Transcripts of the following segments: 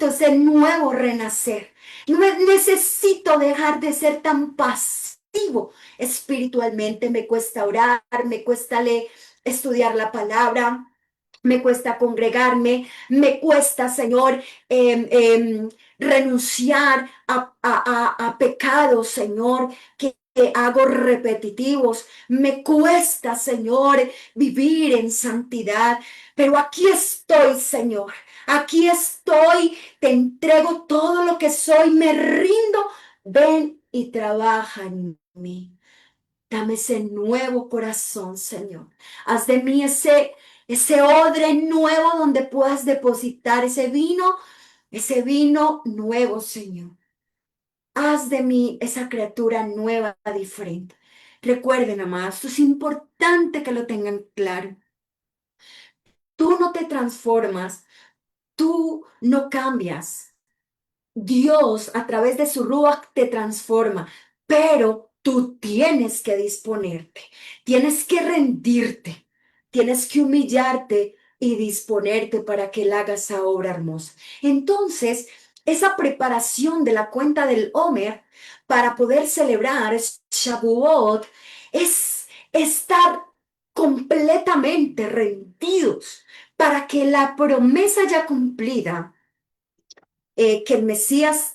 necesito ese nuevo renacer. Necesito dejar de ser tan pasivo espiritualmente. Me cuesta orar, me cuesta estudiar la palabra, me cuesta congregarme, me cuesta, Señor, renunciar a pecados, Señor, que hago repetitivos. Me cuesta, Señor, vivir en santidad. Pero aquí estoy, Señor. Aquí estoy. Te entrego todo lo que soy. Me rindo. Ven y trabaja en mí. Dame ese nuevo corazón, Señor. Haz de mí ese odre nuevo donde puedas depositar ese vino nuevo, Señor. Haz de mí esa criatura nueva, diferente. Recuerden, amados, esto es importante que lo tengan claro. Tú no te transformas, tú no cambias. Dios a través de su Ruach te transforma, pero tú tienes que disponerte, tienes que rendirte, tienes que humillarte y disponerte para que Él haga esa obra hermosa. Entonces, esa preparación de la cuenta del Homer para poder celebrar Shavuot es estar completamente rendidos para que la promesa ya cumplida que el Mesías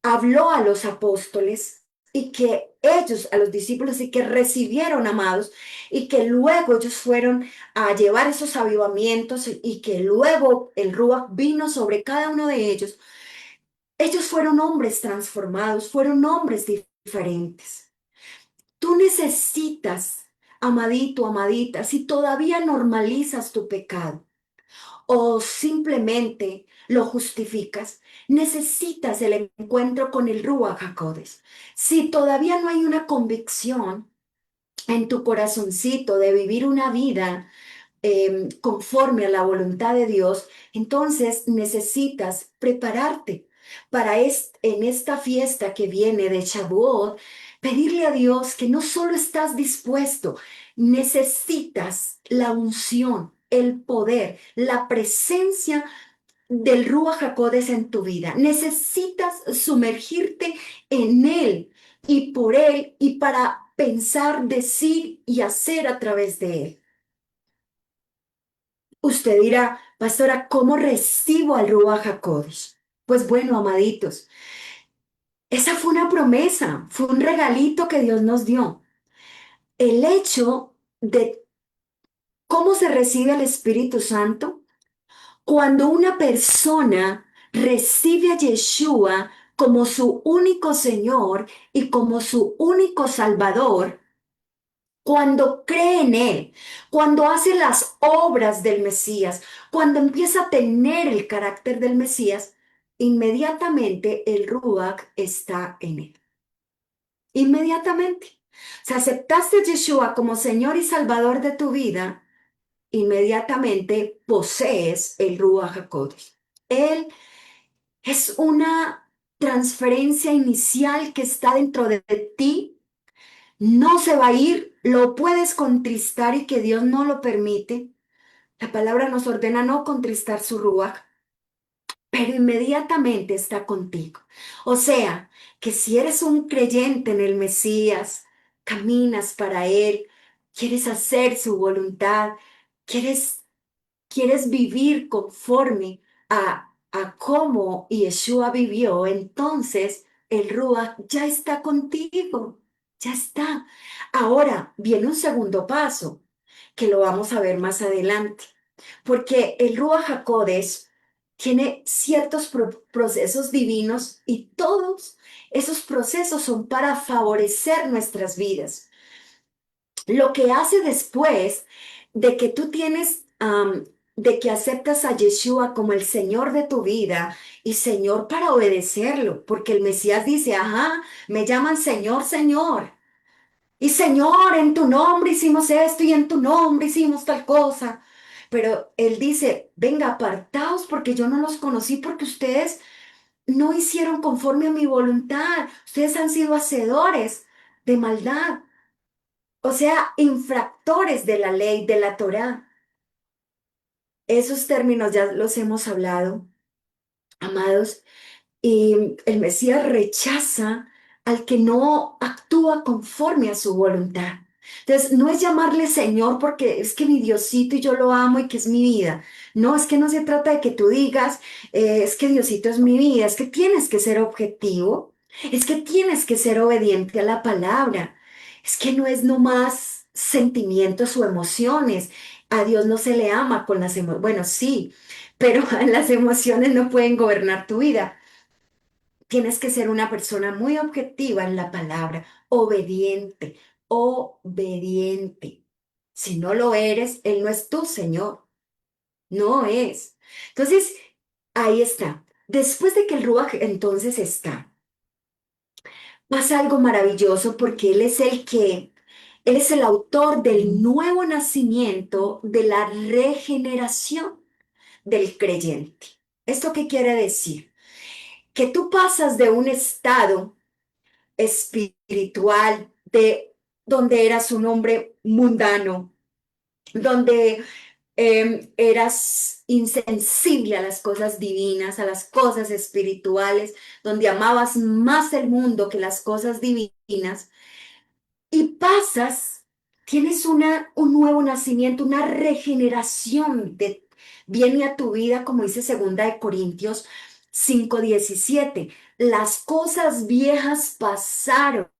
habló a los apóstoles y que ellos, a los discípulos, y que recibieron, amados, y que luego ellos fueron a llevar esos avivamientos y que luego el Ruach vino sobre cada uno de ellos. Ellos fueron hombres transformados, fueron hombres diferentes. Tú necesitas, amadito, amadita, si todavía normalizas tu pecado, o simplemente lo justificas, necesitas el encuentro con el Ruach HaKodesh. Si todavía no hay una convicción en tu corazoncito de vivir una vida conforme a la voluntad de Dios, entonces necesitas prepararte para en esta fiesta que viene de Shavuot, pedirle a Dios que no solo estás dispuesto, necesitas la unción, el poder, la presencia del Ruach HaKodesh en tu vida. Necesitas sumergirte en Él y por Él y para pensar, decir y hacer a través de Él. Usted dirá, pastora, ¿cómo recibo al Ruach HaKodesh? Pues bueno, amaditos, esa fue una promesa, fue un regalito que Dios nos dio. El hecho de cómo se recibe el Espíritu Santo, cuando una persona recibe a Yeshua como su único Señor y como su único Salvador, cuando cree en Él, cuando hace las obras del Mesías, cuando empieza a tener el carácter del Mesías, inmediatamente el Ruach está en Él. Inmediatamente. Si aceptaste a Yeshua como Señor y Salvador de tu vida, inmediatamente posees el Ruach HaKodesh. Él es una transferencia inicial que está dentro de ti, no se va a ir, lo puedes contristar y que Dios no lo permite. La palabra nos ordena no contristar su Ruach, pero inmediatamente está contigo. O sea, que si eres un creyente en el Mesías, caminas para Él, quieres hacer su voluntad, quieres vivir conforme a cómo Yeshua vivió, entonces el Ruach ya está contigo, ya está. Ahora viene un segundo paso, que lo vamos a ver más adelante, porque el Ruach HaKodesh tiene ciertos procesos divinos y todos esos procesos son para favorecer nuestras vidas. Lo que hace después de que tú tienes, de que aceptas a Yeshua como el Señor de tu vida y Señor para obedecerlo, porque el Mesías dice, ajá, me llaman Señor, Señor. Y Señor, en tu nombre hicimos esto y en tu nombre hicimos tal cosa. Pero Él dice, venga, apartaos porque yo no los conocí porque ustedes no hicieron conforme a mi voluntad. Ustedes han sido hacedores de maldad. O sea, infractores de la ley, de la Torá. Esos términos ya los hemos hablado. Amados, y el Mesías rechaza al que no actúa conforme a su voluntad. Entonces, no es llamarle Señor porque es que mi Diosito y yo lo amo y que es mi vida. No, es que no se trata de que tú digas, es que Diosito es mi vida, es que tienes que ser objetivo, es que tienes que ser obediente a la palabra, es que no es nomás sentimientos o emociones. A Dios no se le ama con las emociones. Bueno, sí, pero las emociones no pueden gobernar tu vida. Tienes que ser una persona muy objetiva en la palabra, obediente, obediente. Si no lo eres, Él no es tu Señor, no es. Entonces, ahí está. Después de que el Ruach entonces está, pasa algo maravilloso porque Él es el autor del nuevo nacimiento, de la regeneración del creyente. ¿Esto qué quiere decir? Que tú pasas de un estado espiritual, de donde eras un hombre mundano, donde eras insensible a las cosas divinas, a las cosas espirituales, donde amabas más el mundo que las cosas divinas, y pasas, tienes un nuevo nacimiento, una regeneración viene a tu vida, como dice segunda de Corintios 5:17. Las cosas viejas pasaron,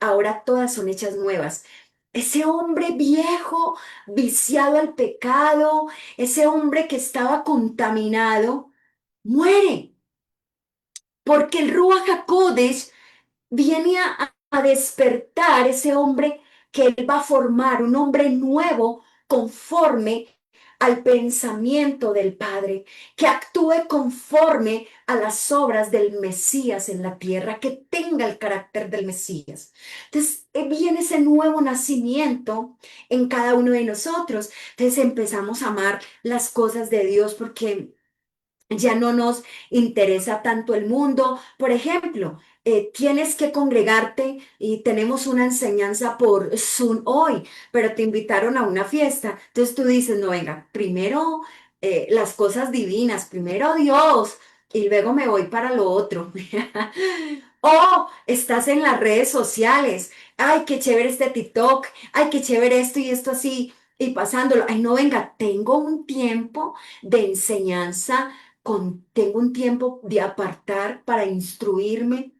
ahora todas son hechas nuevas. Ese hombre viejo, viciado al pecado, ese hombre que estaba contaminado, muere, porque el Ruach HaKodesh viene a despertar ese hombre que él va a formar, un hombre nuevo conforme al pensamiento del Padre, que actúe conforme a las obras del Mesías en la tierra, que tenga el carácter del Mesías. Entonces, viene ese nuevo nacimiento en cada uno de nosotros. Entonces empezamos a amar las cosas de Dios porque ya no nos interesa tanto el mundo. Por ejemplo, tienes que congregarte y tenemos una enseñanza por Zoom hoy, pero te invitaron a una fiesta. Entonces tú dices, no, venga, primero las cosas divinas, primero Dios y luego me voy para lo otro. O estás en las redes sociales. Ay, qué chévere este TikTok. Ay, qué chévere esto y esto así. Y pasándolo. Ay, no, venga, tengo un tiempo de enseñanza, tengo un tiempo de apartar para instruirme,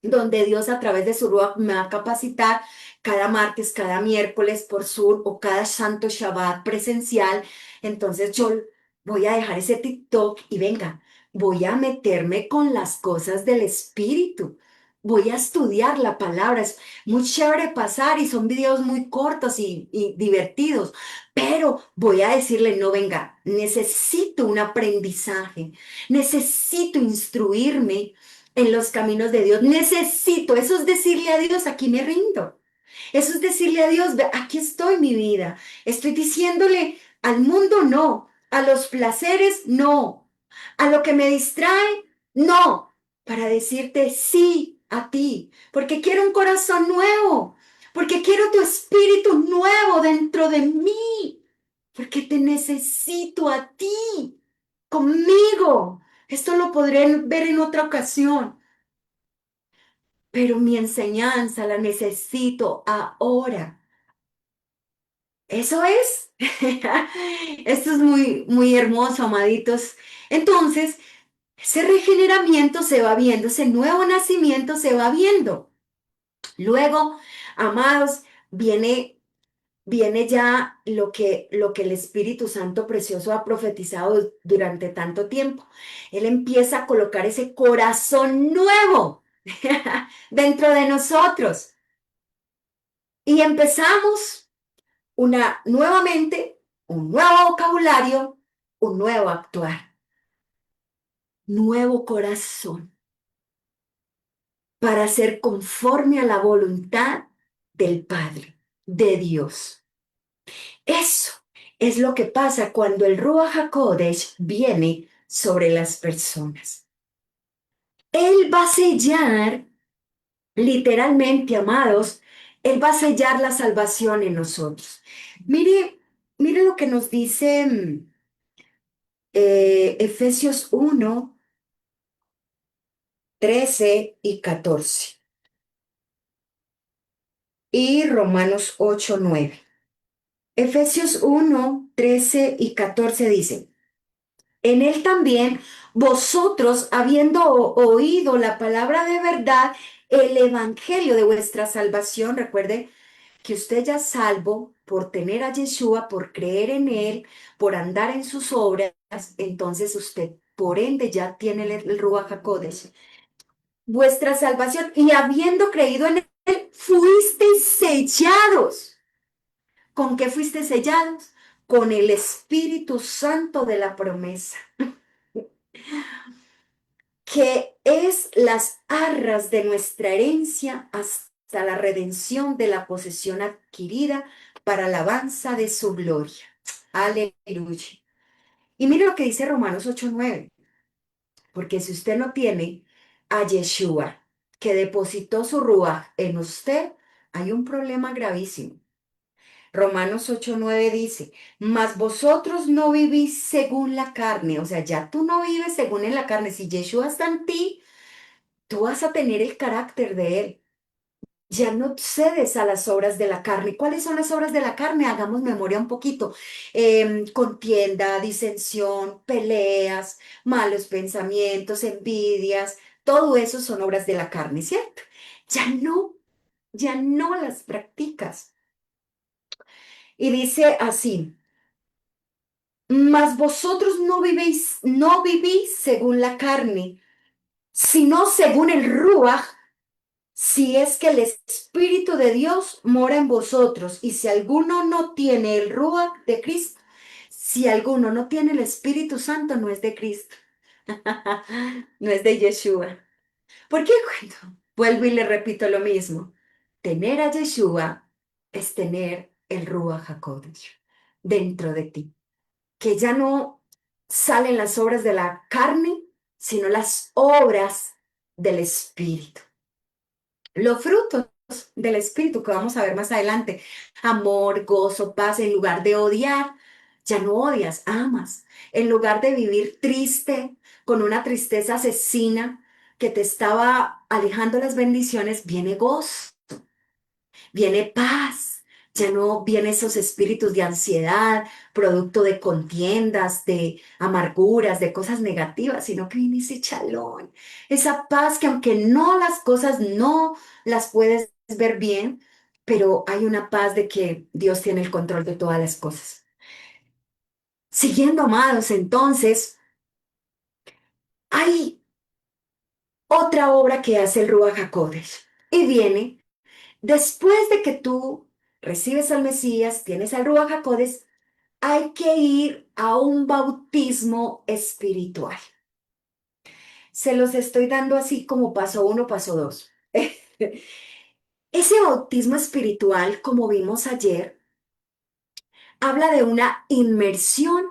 donde Dios a través de su Ruach me va a capacitar cada martes, cada miércoles por Zoom o cada santo Shabbat presencial. Entonces yo voy a dejar ese TikTok y venga, voy a meterme con las cosas del Espíritu. Voy a estudiar la palabra. Es muy chévere pasar y son videos muy cortos y divertidos, pero voy a decirle, no, venga, necesito un aprendizaje, necesito instruirme en los caminos de Dios. Necesito, eso es decirle a Dios, aquí me rindo. Eso es decirle a Dios, aquí estoy mi vida. Estoy diciéndole al mundo no, a los placeres no, a lo que me distrae no, para decirte sí a ti, porque quiero un corazón nuevo, porque quiero tu espíritu nuevo dentro de mí, porque te necesito a ti, conmigo. Esto lo podré ver en otra ocasión, pero mi enseñanza la necesito ahora. Eso es. Esto es muy, muy hermoso, amaditos. Entonces, ese regeneramiento se va viendo, ese nuevo nacimiento se va viendo. Luego, amados, viene ya lo que el Espíritu Santo precioso ha profetizado durante tanto tiempo. Él empieza a colocar ese corazón nuevo dentro de nosotros. Y empezamos nuevamente, un nuevo vocabulario, un nuevo actuar, nuevo corazón para ser conforme a la voluntad del Padre, de Dios. Eso es lo que pasa cuando el Ruach HaKodesh viene sobre las personas. Él va a sellar, literalmente, amados, Él va a sellar la salvación en nosotros. Mire, mire lo que nos dice Efesios 1. 13 y 14. Y Romanos 8, 9. Efesios 1, 13 y 14 dice, en él también vosotros, habiendo oído la palabra de verdad, el evangelio de vuestra salvación, recuerde que usted ya es salvo por tener a Yeshua, por creer en él, por andar en sus obras, entonces usted por ende ya tiene el Ruach HaKodesh. Vuestra salvación y habiendo creído en él, fuisteis sellados. ¿Con qué fuiste sellados? Con el Espíritu Santo de la promesa, que es las arras de nuestra herencia hasta la redención de la posesión adquirida para alabanza de su gloria. Aleluya. Y mire lo que dice Romanos 8:9, porque si usted no tiene a Yeshua, que depositó su ruaj en usted, hay un problema gravísimo. Romanos 8:9 dice, mas vosotros no vivís según la carne, o sea, ya tú no vives según en la carne. Si Yeshua está en ti, tú vas a tener el carácter de él. Ya no cedes a las obras de la carne. ¿Cuáles son las obras de la carne? Hagamos memoria un poquito. Contienda, disensión, peleas, malos pensamientos, envidias, todo eso son obras de la carne, ¿cierto? Ya no las practicas. Y dice así, mas vosotros no vivís según la carne, sino según el Ruach, si es que el Espíritu de Dios mora en vosotros. Y si alguno no tiene el Ruach de Cristo, si alguno no tiene el Espíritu Santo, no es de Cristo, no es de Yeshua. ¿Por qué cuento? Vuelvo y le repito lo mismo. Tener a Yeshua es tener el Ruach HaKodesh dentro de ti, que ya no salen las obras de la carne, sino las obras del Espíritu. Los frutos del Espíritu que vamos a ver más adelante, amor, gozo, paz, en lugar de odiar, ya no odias, amas. En lugar de vivir triste, con una tristeza asesina que te estaba alejando las bendiciones, viene gozo, viene paz, ya no vienen esos espíritus de ansiedad, producto de contiendas, de amarguras, de cosas negativas, sino que viene ese chalón, esa paz que aunque no las cosas no las puedes ver bien, pero hay una paz de que Dios tiene el control de todas las cosas. Siguiendo, amados, entonces, hay otra obra que hace el Ruach HaKodesh y viene después de que tú recibes al Mesías, tienes al Ruach HaKodesh, hay que ir a un bautismo espiritual. Se los estoy dando así como paso uno, paso dos. Ese bautismo espiritual, como vimos ayer, habla de una inmersión.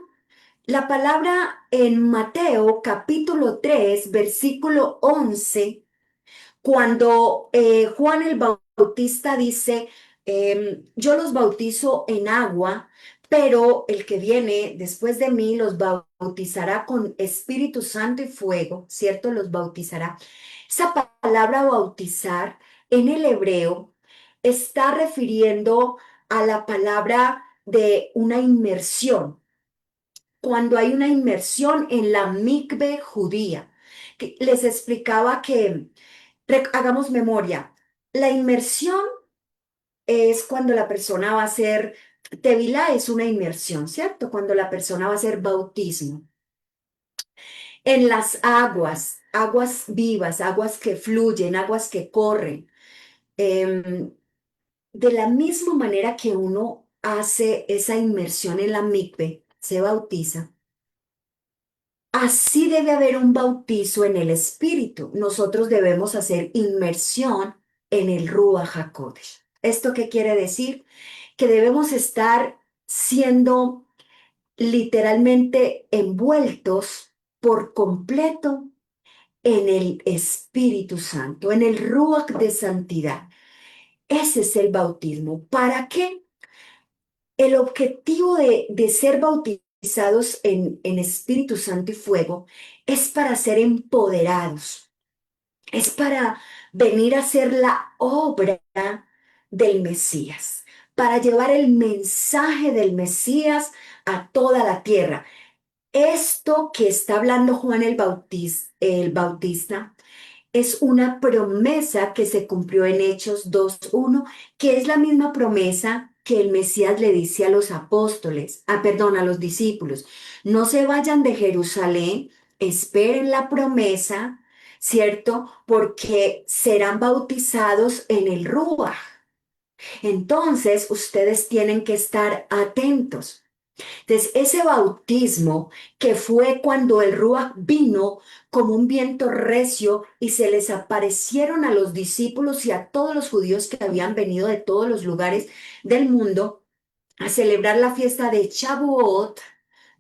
La palabra en Mateo capítulo 3 versículo 11, cuando Juan el Bautista dice, yo los bautizo en agua, pero el que viene después de mí los bautizará con Espíritu Santo y fuego, ¿cierto? Los bautizará. Esa palabra bautizar en el hebreo está refiriendo a la palabra de una inmersión. Cuando hay una inmersión en la mikve judía, que les explicaba que hagamos memoria. La inmersión es cuando la persona va a hacer, tevilá es una inmersión, ¿cierto? Cuando la persona va a hacer bautismo. En las aguas, aguas vivas, aguas que fluyen, aguas que corren. Em, de la misma manera que uno hace esa inmersión en la mikve, se bautiza. Así debe haber un bautizo en el Espíritu. Nosotros debemos hacer inmersión en el Ruach HaKodesh. ¿Esto qué quiere decir? Que debemos estar siendo literalmente envueltos por completo en el Espíritu Santo, en el Ruach de santidad. Ese es el bautismo. ¿Para qué? El objetivo de ser bautizados en Espíritu Santo y fuego es para ser empoderados. es para venir a hacer la obra del Mesías, para llevar el mensaje del Mesías a toda la tierra. Esto que está hablando Juan el Bautista es una promesa que se cumplió en Hechos 2:1, que es la misma promesa que el Mesías le dice a los apóstoles, perdón, a los discípulos. No se vayan de Jerusalén, esperen la promesa, ¿cierto? Porque serán bautizados en el Rúa. Entonces, ustedes tienen que estar atentos. Entonces, ese bautismo que fue cuando el Ruach vino como un viento recio y se les aparecieron a los discípulos y a todos los judíos que habían venido de todos los lugares del mundo a celebrar la fiesta de Shavuot,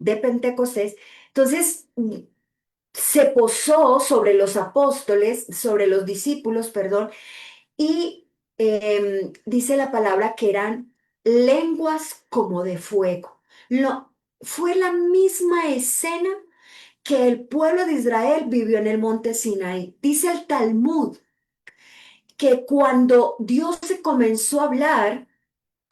de Pentecostés. Entonces, se posó sobre los apóstoles, sobre los discípulos, perdón, y dice la palabra que eran lenguas como de fuego. Fue la misma escena que el pueblo de Israel vivió en el monte Sinaí. Dice el Talmud que cuando Dios se comenzó a hablar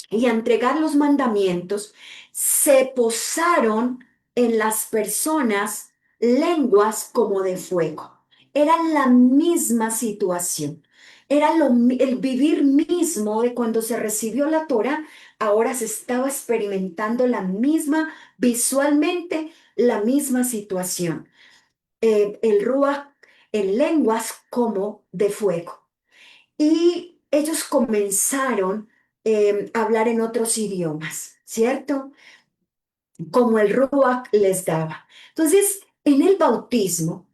y a entregar los mandamientos, se posaron en las personas lenguas como de fuego. Era la misma situación. Era el vivir mismo de cuando se recibió la Torah. Ahora se estaba experimentando la misma, visualmente, la misma situación. El Ruach en lenguas como de fuego. Y ellos comenzaron a hablar en otros idiomas, ¿cierto? Como el Ruach les daba. Entonces, en el bautismo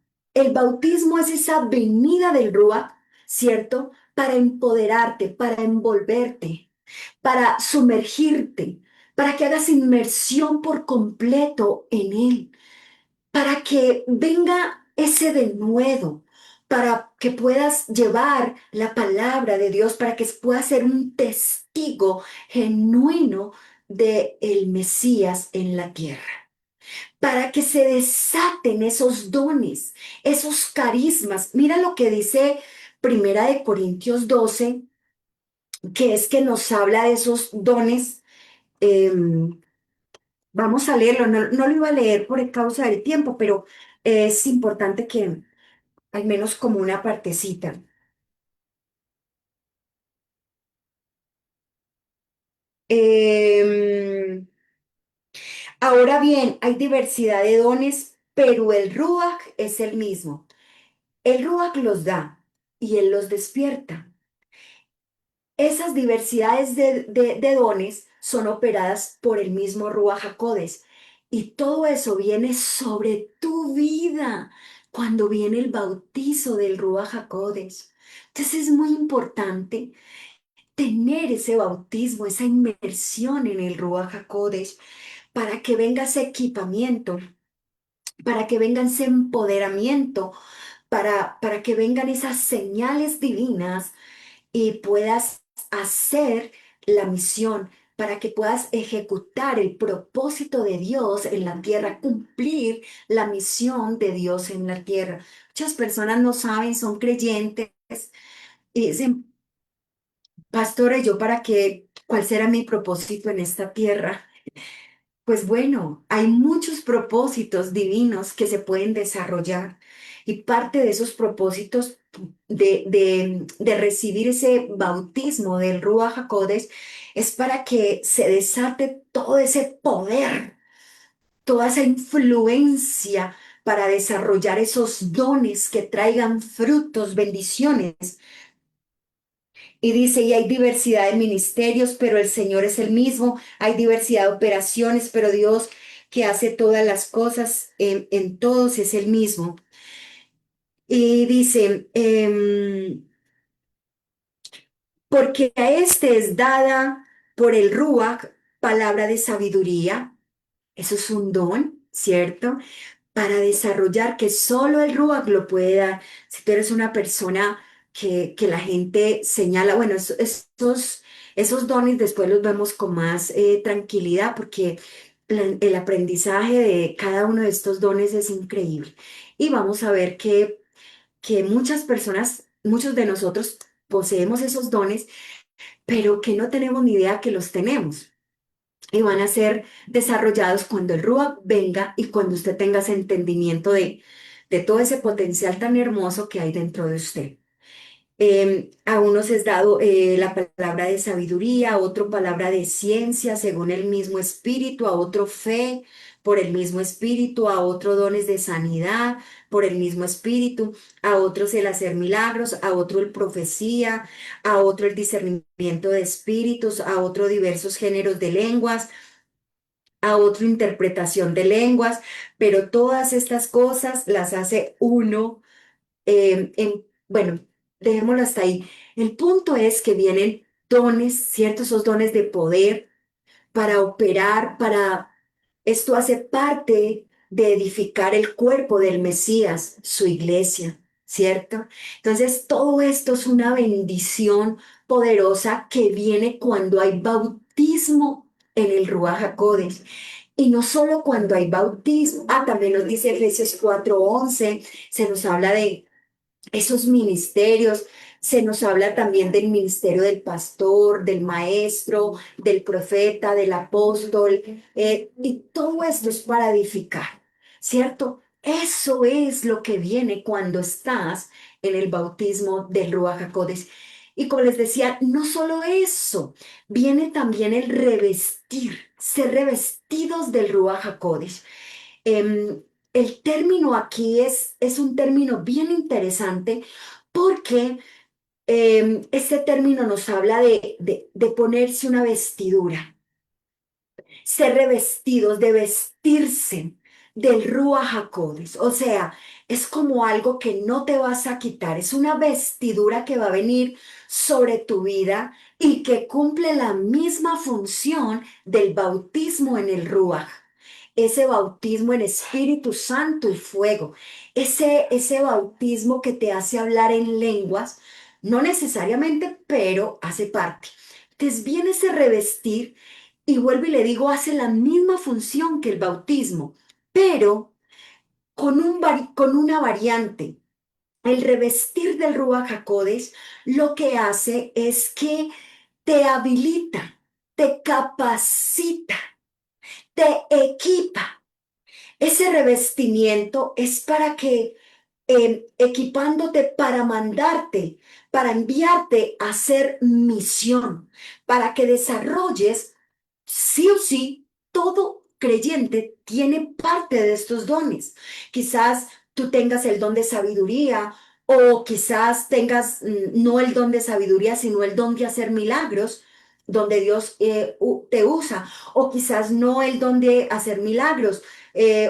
es esa venida del Ruach, ¿cierto? Para empoderarte, para envolverte, para sumergirte, para que hagas inmersión por completo en él, para que venga ese denuedo, para que puedas llevar la palabra de Dios, para que puedas ser un testigo genuino de el Mesías en la tierra, para que se desaten esos dones, esos carismas. Mira lo que dice Primera de Corintios 12, que es que nos habla de esos dones. Vamos a leerlo, no lo iba a leer por causa del tiempo, pero es importante que al menos como una partecita. Em, Ahora bien, hay diversidad de dones, pero el Ruach es el mismo. El Ruach los da y él los despierta. Esas diversidades de dones son operadas por el mismo Ruach HaKodes. Y todo eso viene sobre tu vida cuando viene el bautizo del Ruach HaKodes. Entonces es muy importante tener ese bautismo, esa inmersión en el Ruach HaKodes para que venga ese equipamiento, para que venga ese empoderamiento, para que vengan esas señales divinas y puedas hacer la misión, para que puedas ejecutar el propósito de Dios en la tierra, cumplir la misión de Dios en la tierra. Muchas personas no saben, son creyentes y dicen, pastores, ¿yo para qué? ¿Cuál será mi propósito en esta tierra? Pues bueno, hay muchos propósitos divinos que se pueden desarrollar y parte de esos propósitos de recibir ese bautismo del Ruach HaKodes es para que se desate todo ese poder, toda esa influencia para desarrollar esos dones que traigan frutos, bendiciones. Y dice, y hay diversidad de ministerios, pero el Señor es el mismo. Hay diversidad de operaciones, pero Dios que hace todas las cosas en todos es el mismo. Y dice, porque a este es dada por el Ruach palabra de sabiduría. Eso es un don, ¿cierto? Para desarrollar que solo el Ruach lo puede dar. Si tú eres una persona que la gente señala, bueno, esos dones después los vemos con más tranquilidad porque el aprendizaje de cada uno de estos dones es increíble. Y vamos a ver que que muchas personas, muchos de nosotros poseemos esos dones, pero que no tenemos ni idea que los tenemos. Y van a ser desarrollados cuando el Ruach venga y cuando usted tenga ese entendimiento de todo ese potencial tan hermoso que hay dentro de usted. A unos es dado la palabra de sabiduría, a otro palabra de ciencia según el mismo espíritu, a otro fe por el mismo espíritu, a otro dones de sanidad por el mismo espíritu, a otros el hacer milagros, a otro el profecía, a otro el discernimiento de espíritus, a otro diversos géneros de lenguas, a otro interpretación de lenguas, pero todas estas cosas las hace uno bueno, dejémoslo hasta ahí. El punto es que vienen dones, ¿cierto? Esos dones de poder para operar, para... Esto hace parte de edificar el cuerpo del Mesías, su iglesia, ¿cierto? Entonces, todo esto es una bendición poderosa que viene cuando hay bautismo en el Ruach HaKodesh. Y no solo cuando hay bautismo, también nos dice Efesios 4:11, se nos habla de esos ministerios. Se nos habla también del ministerio del pastor, del maestro, del profeta, del apóstol, y todo esto es para edificar, ¿cierto? Eso es lo que viene cuando estás en el bautismo del Ruach HaKodesh. Y como les decía, no solo eso, viene también el revestir, ser revestidos del Ruach HaKodesh. Em, el término aquí es un término bien interesante porque este término nos habla de ponerse una vestidura, ser revestidos, de vestirse del Ruach HaKodesh. O sea, es como algo que no te vas a quitar, es una vestidura que va a venir sobre tu vida y que cumple la misma función del bautismo en el Ruach, ese bautismo en Espíritu Santo y fuego, ese bautismo que te hace hablar en lenguas, no necesariamente, pero hace parte. Entonces viene ese revestir y vuelvo y le digo, hace la misma función que el bautismo, pero con una variante. El revestir del Ruach HaKodesh lo que hace es que te habilita, te capacita, te equipa. Ese revestimiento es para que, equipándote para mandarte, para enviarte a hacer misión, para que desarrolles, sí o sí, todo creyente tiene parte de estos dones. Quizás tú tengas el don de sabiduría o quizás tengas no el don de sabiduría, sino el don de hacer milagros, donde Dios te usa, o quizás no el don de hacer milagros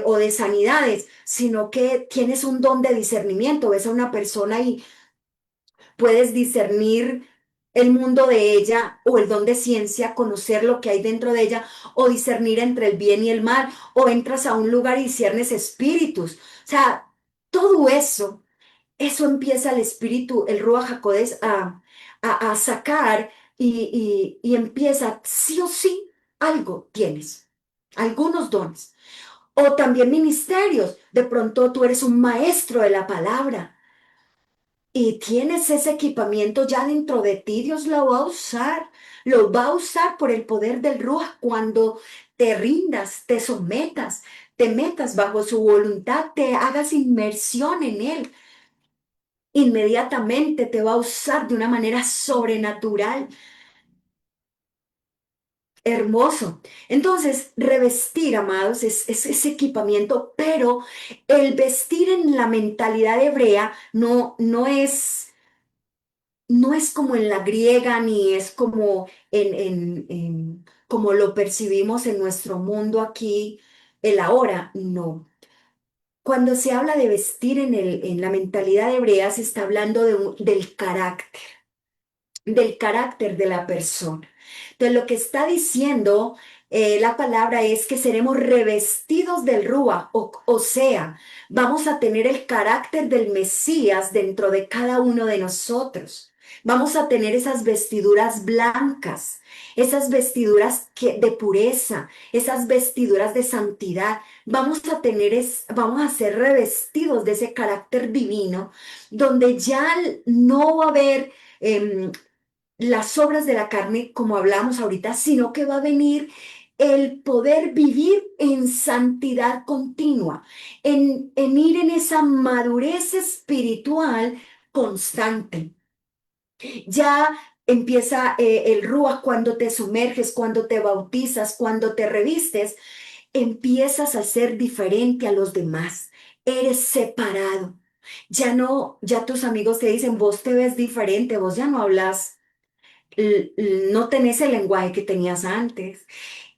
o de sanidades, sino que tienes un don de discernimiento, ves a una persona y puedes discernir el mundo de ella o el don de ciencia, conocer lo que hay dentro de ella o discernir entre el bien y el mal, o entras a un lugar y discernes espíritus. O sea, todo eso empieza el espíritu, el Ruach HaKodesh a sacar y empieza, sí o sí, algo tienes, algunos dones. O también ministerios. De pronto tú eres un maestro de la palabra y tienes ese equipamiento ya dentro de ti. Dios lo va a usar. Lo va a usar por el poder del Ruach cuando te rindas, te sometas, te metas bajo su voluntad, te hagas inmersión en él. Inmediatamente te va a usar de una manera sobrenatural. Hermoso. Entonces, revestir, amados, es ese equipamiento, pero el vestir en la mentalidad hebrea no es como en la griega, ni es como como lo percibimos en nuestro mundo aquí, el ahora, no. Cuando se habla de vestir en la mentalidad hebrea, se está hablando del carácter de la persona. Entonces, lo que está diciendo la palabra es que seremos revestidos del Rúa, o sea, vamos a tener el carácter del Mesías dentro de cada uno de nosotros. Vamos a tener esas vestiduras blancas, esas vestiduras de pureza, esas vestiduras de santidad. Vamos a ser revestidos de ese carácter divino, donde ya no va a haber las obras de la carne, como hablamos ahorita, sino que va a venir el poder vivir en santidad continua, en ir en esa madurez espiritual constante. Ya empieza el Ruach cuando te sumerges, cuando te bautizas, cuando te revistes, empiezas a ser diferente a los demás. Eres separado. Ya no, ya tus amigos te dicen, vos te ves diferente, vos ya no hablas, no tenés el lenguaje que tenías antes.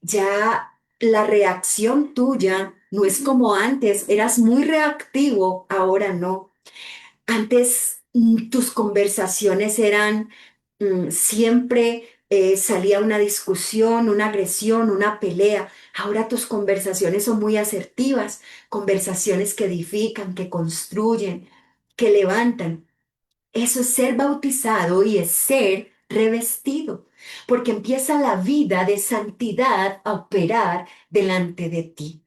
Ya la reacción tuya no es como antes, eras muy reactivo, ahora no. Antes tus conversaciones eran siempre salía una discusión, una agresión, una pelea. Ahora tus conversaciones son muy asertivas, conversaciones que edifican, que construyen, que levantan. Eso es ser bautizado y es ser revestido, porque empieza la vida de santidad a operar delante de ti.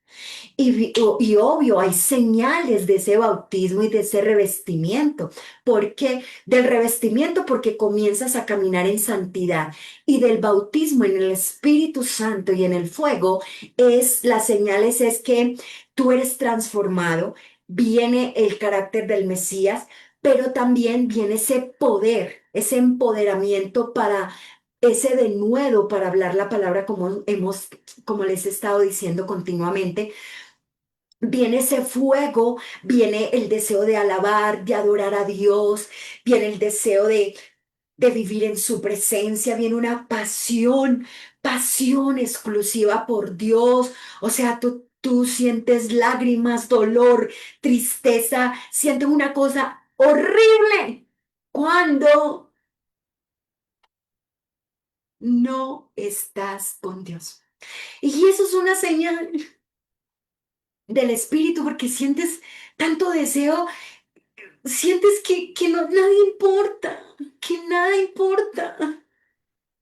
Y obvio, hay señales de ese bautismo y de ese revestimiento. ¿Por qué? Del revestimiento porque comienzas a caminar en santidad y del bautismo en el Espíritu Santo y en el fuego es las señales es que tú eres transformado, viene el carácter del Mesías, pero también viene ese poder, ese empoderamiento para ese denuedo para hablar la palabra como les he estado diciendo continuamente. Viene ese fuego, viene el deseo de alabar, de adorar a Dios, viene el deseo de vivir en su presencia, viene una pasión, pasión exclusiva por Dios. O sea, tú sientes lágrimas, dolor, tristeza, sientes una cosa horrible cuando no estás con Dios. Y eso es una señal del Espíritu porque sientes tanto deseo. Sientes que no, nada importa, que nada importa,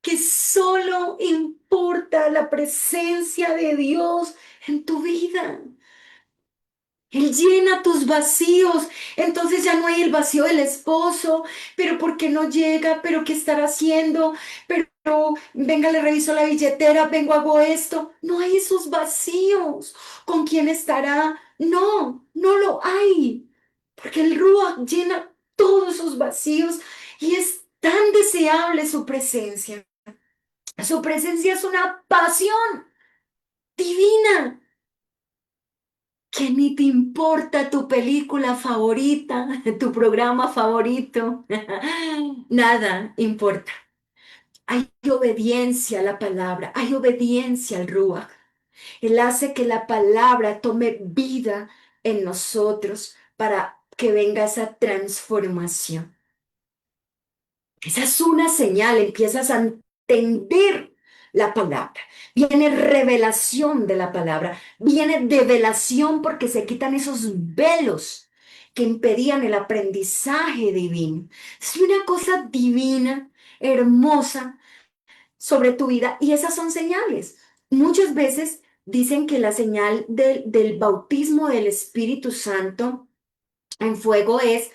que solo importa la presencia de Dios en tu vida. Él llena tus vacíos, entonces ya no hay el vacío del esposo, pero ¿por qué no llega? ¿Pero qué estará haciendo? Pero venga, le reviso la billetera, vengo, hago esto. No hay esos vacíos. ¿Con quién estará? No, no lo hay, porque el Ruach llena todos esos vacíos y es tan deseable su presencia. Su presencia es una pasión divina que ni te importa tu película favorita, tu programa favorito. Nada importa. Hay obediencia a la palabra, hay obediencia al Ruach. Él hace que la palabra tome vida en nosotros para que venga esa transformación. Esa es una señal, empiezas a entender la palabra. Viene revelación de la palabra, viene develación porque se quitan esos velos que impedían el aprendizaje divino. Es una cosa divina, hermosa sobre tu vida y esas son señales. Muchas veces dicen que la señal del bautismo del Espíritu Santo en fuego es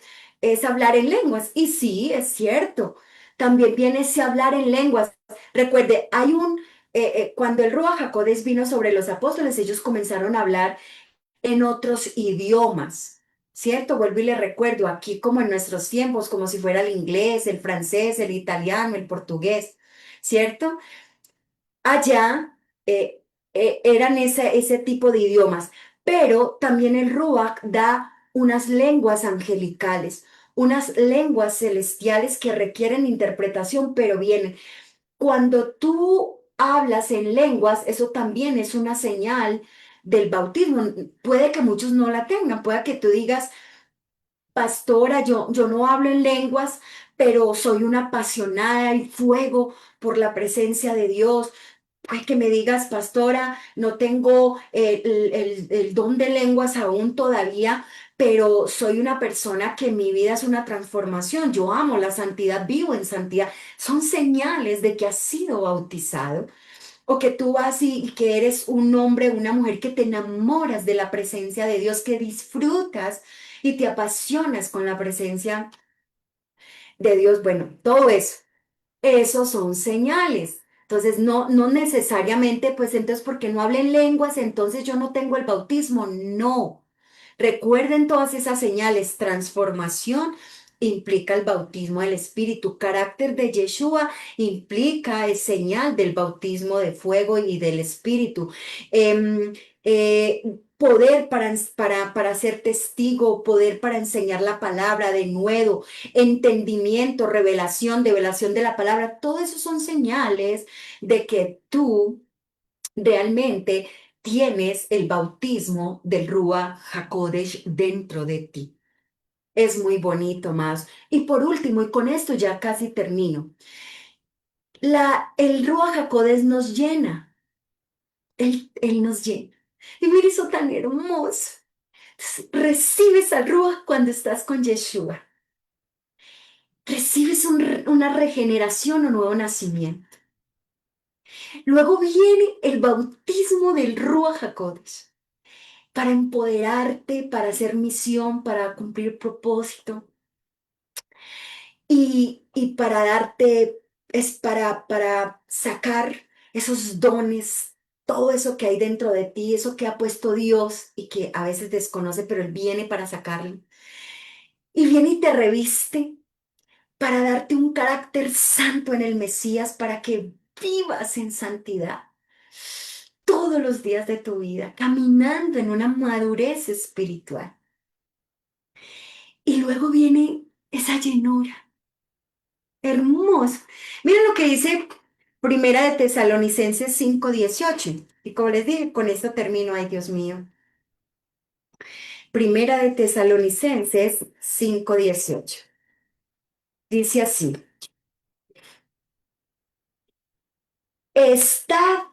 hablar en lenguas. Y sí, es cierto. También viene ese hablar en lenguas. Recuerde, cuando el Ruach HaKodesh vino sobre los apóstoles, ellos comenzaron a hablar en otros idiomas. ¿Cierto? Vuelvo y le recuerdo, aquí como en nuestros tiempos, como si fuera el inglés, el francés, el italiano, el portugués, ¿cierto? Allá eran ese tipo de idiomas, pero también el Ruach da unas lenguas angelicales, unas lenguas celestiales que requieren interpretación, pero vienen. Cuando tú hablas en lenguas, eso también es una señal del bautismo. Puede que muchos no la tengan, puede que tú digas, pastora, yo no hablo en lenguas, pero soy una apasionada y fuego por la presencia de Dios. Ay, que me digas, pastora, no tengo el don de lenguas aún todavía, pero soy una persona que mi vida es una transformación. Yo amo la santidad, vivo en santidad. Son señales de que has sido bautizado o que tú vas y que eres un hombre, una mujer que te enamoras de la presencia de Dios, que disfrutas y te apasionas con la presencia de Dios. Bueno, todo eso. Esos son señales. Entonces, no necesariamente, pues entonces, porque no hablen lenguas, entonces yo no tengo el bautismo. No. Recuerden todas esas señales. Transformación implica el bautismo del Espíritu. Carácter de Yeshua implica, es señal del bautismo de fuego y del Espíritu. Em, eh, Poder para ser testigo, poder para enseñar la palabra de nuevo, entendimiento, revelación de la palabra, todo eso son señales de que tú realmente tienes el bautismo del Ruach HaKodesh dentro de ti. Es muy bonito más. Y por último, y con esto ya casi termino, el Ruach HaKodesh nos llena, él nos llena. Y mira eso tan hermoso. Recibes al Ruach cuando estás con Yeshua. Recibes una regeneración o nuevo nacimiento. Luego viene el bautismo del Ruach HaKodesh para empoderarte, para hacer misión, para cumplir propósito y para darte, es para sacar esos dones, todo eso que hay dentro de ti, eso que ha puesto Dios y que a veces desconoce, pero Él viene para sacarlo. Y viene y te reviste para darte un carácter santo en el Mesías, para que vivas en santidad todos los días de tu vida, caminando en una madurez espiritual. Y luego viene esa llenura, hermosa. Miren lo que dice Primera de Tesalonicenses 5:18. Y como les dije, con esto termino, ay Dios mío. Primera de Tesalonicenses 5:18. Dice así,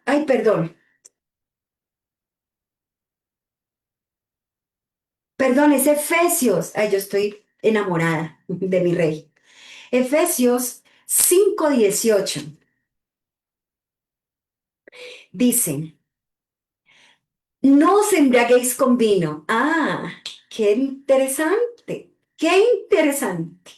ay, perdón, es Efesios. Ay, yo estoy enamorada de mi rey. Efesios 5:18 dice, no os embriaguéis con vino. Ah, qué interesante, qué interesante.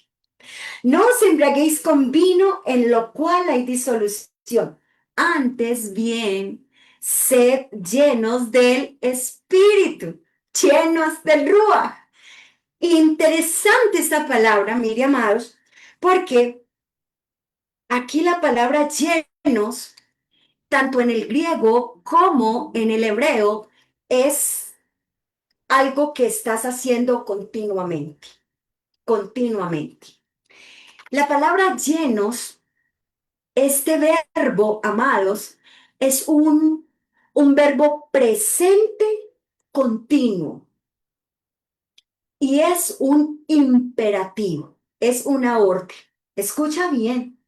No os embriaguéis con vino en lo cual hay disolución. Antes bien, sed llenos del Espíritu, llenos del Ruach. Interesante esta palabra, mire, amados, porque aquí la palabra llenos, tanto en el griego como en el hebreo, es algo que estás haciendo continuamente, continuamente. La palabra llenos, este verbo, amados, es un verbo presente continuo y es un imperativo, es una orden. Escucha bien.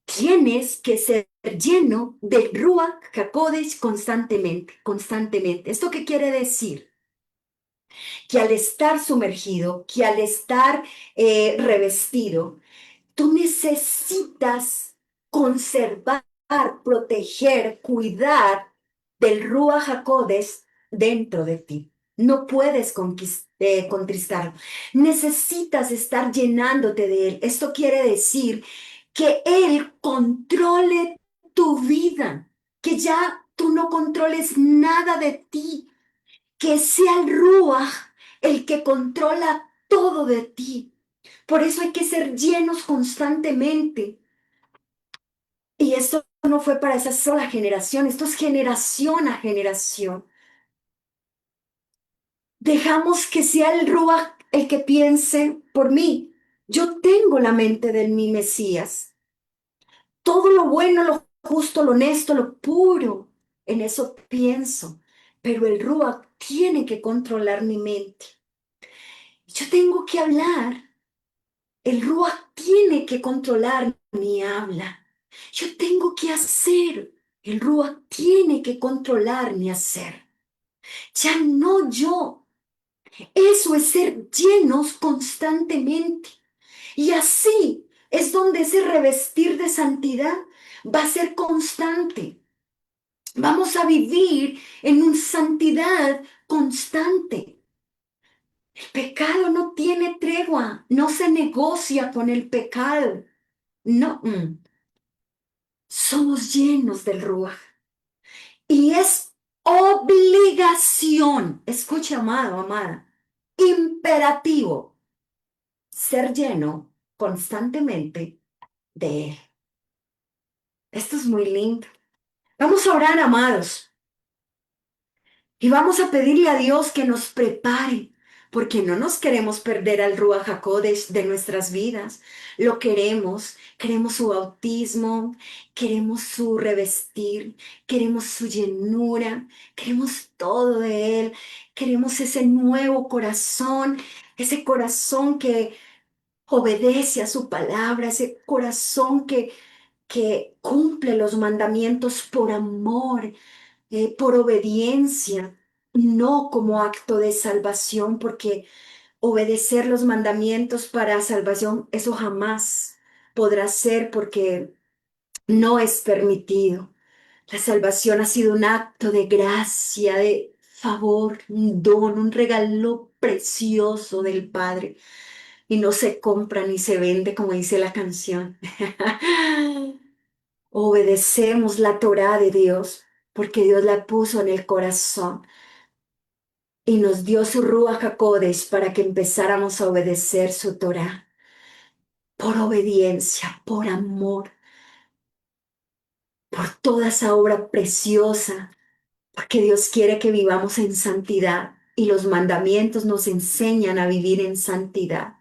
Tienes que ser lleno del Ruach HaKodesh constantemente, constantemente. ¿Esto qué quiere decir? Que al estar sumergido, que al estar revestido, tú necesitas conservar, proteger, cuidar del Ruach HaKodesh dentro de ti. No puedes contristarlo. Necesitas estar llenándote de él. Esto quiere decir que él controle tu vida, que ya tú no controles nada de ti, que sea el Ruach el que controla todo de ti. Por eso hay que ser llenos constantemente. Y esto no fue para esa sola generación, esto es generación a generación. Dejamos que sea el Ruach el que piense por mí. Yo tengo la mente de mi Mesías. Todo lo bueno, lo justo, lo honesto, lo puro, en eso pienso. Pero el Ruach tiene que controlar mi mente. Yo tengo que hablar. El Ruach tiene que controlar mi habla. Yo tengo que hacer. El Ruach tiene que controlar mi hacer. Ya no yo. Eso es ser llenos constantemente. Y así es donde ese revestir de santidad va a ser constante. Vamos a vivir en una santidad constante. El pecado no tiene tregua, no se negocia con el pecado. No, somos llenos del Ruach. Y es obligación, escucha, amado, amada, imperativo, ser lleno constantemente de Él. Esto es muy lindo. Vamos a orar, amados. Y vamos a pedirle a Dios que nos prepare, porque no nos queremos perder al Ruach HaKodesh de nuestras vidas. Lo queremos, queremos su bautismo, queremos su revestir, queremos su llenura, queremos todo de Él, queremos ese nuevo corazón, ese corazón que obedece a su palabra, ese corazón que cumple los mandamientos por amor, por obediencia, no como acto de salvación, porque obedecer los mandamientos para salvación, eso jamás podrá ser porque no es permitido. La salvación ha sido un acto de gracia, de favor, un don, un regalo precioso del Padre. Y no se compra ni se vende, como dice la canción. Obedecemos la Torá de Dios porque Dios la puso en el corazón y nos dio su Ruach HaKodesh para que empezáramos a obedecer su Torá por obediencia, por amor, por toda esa obra preciosa, porque Dios quiere que vivamos en santidad y los mandamientos nos enseñan a vivir en santidad,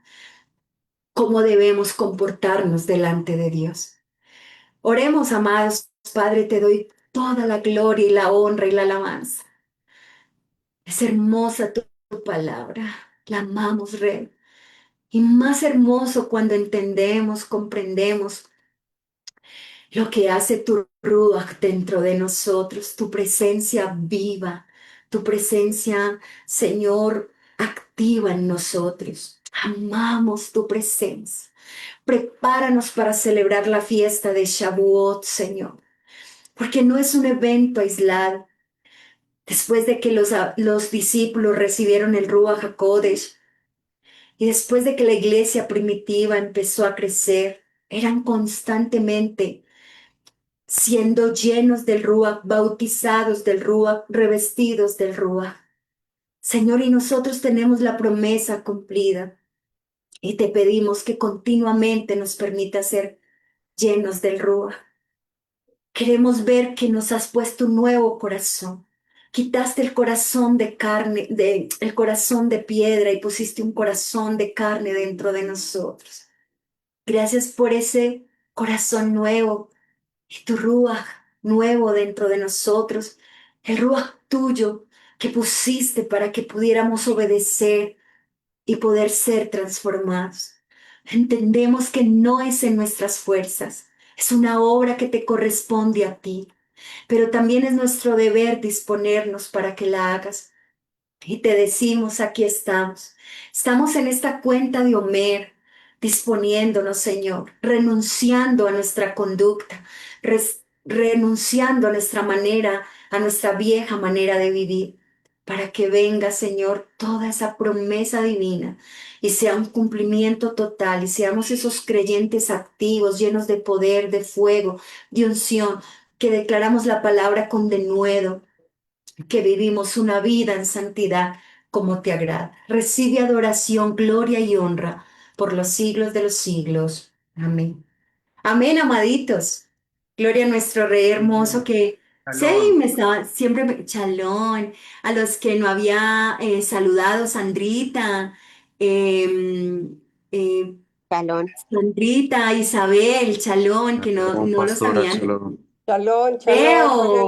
cómo debemos comportarnos delante de Dios. Oremos, amados Padre, te doy toda la gloria y la honra y la alabanza. Es hermosa tu palabra, la amamos, Rey. Y más hermoso cuando entendemos, comprendemos lo que hace tu Ruach dentro de nosotros, tu presencia viva, tu presencia, Señor, activa en nosotros. Amamos tu presencia. Prepáranos para celebrar la fiesta de Shavuot, Señor, porque no es un evento aislado. Después de que los discípulos recibieron el Ruach HaKodesh, y después de que la iglesia primitiva empezó a crecer, eran constantemente siendo llenos del Ruach, bautizados del Ruach, revestidos del Ruach. Señor, y nosotros tenemos la promesa cumplida y te pedimos que continuamente nos permita ser llenos del Ruach. Queremos ver que nos has puesto un nuevo corazón. Quitaste el corazón de carne, el corazón de piedra y pusiste un corazón de carne dentro de nosotros. Gracias por ese corazón nuevo y tu Ruach nuevo dentro de nosotros. El Ruach tuyo que pusiste para que pudiéramos obedecer y poder ser transformados. Entendemos que no es en nuestras fuerzas, es una obra que te corresponde a ti, pero también es nuestro deber disponernos para que la hagas. Y te decimos, aquí estamos. Estamos en esta cuenta de Homer, disponiéndonos, Señor, renunciando a nuestra conducta, renunciando a nuestra manera, a nuestra vieja manera de vivir, para que venga, Señor, toda esa promesa divina y sea un cumplimiento total y seamos esos creyentes activos, llenos de poder, de fuego, de unción, que declaramos la palabra con denuedo, que vivimos una vida en santidad como te agrada. Recibe adoración, gloria y honra por los siglos de los siglos. Amén. Amén, amaditos. Gloria a nuestro Rey hermoso que sí, Shalom. me estaba siempre, chalón, a los que no había saludado, Sandrita, em, eh, Shalom. Sandrita, Isabel, chalón, que no, Shalom, no los pastora, habían. shalom. Shalom, shalom. Leo.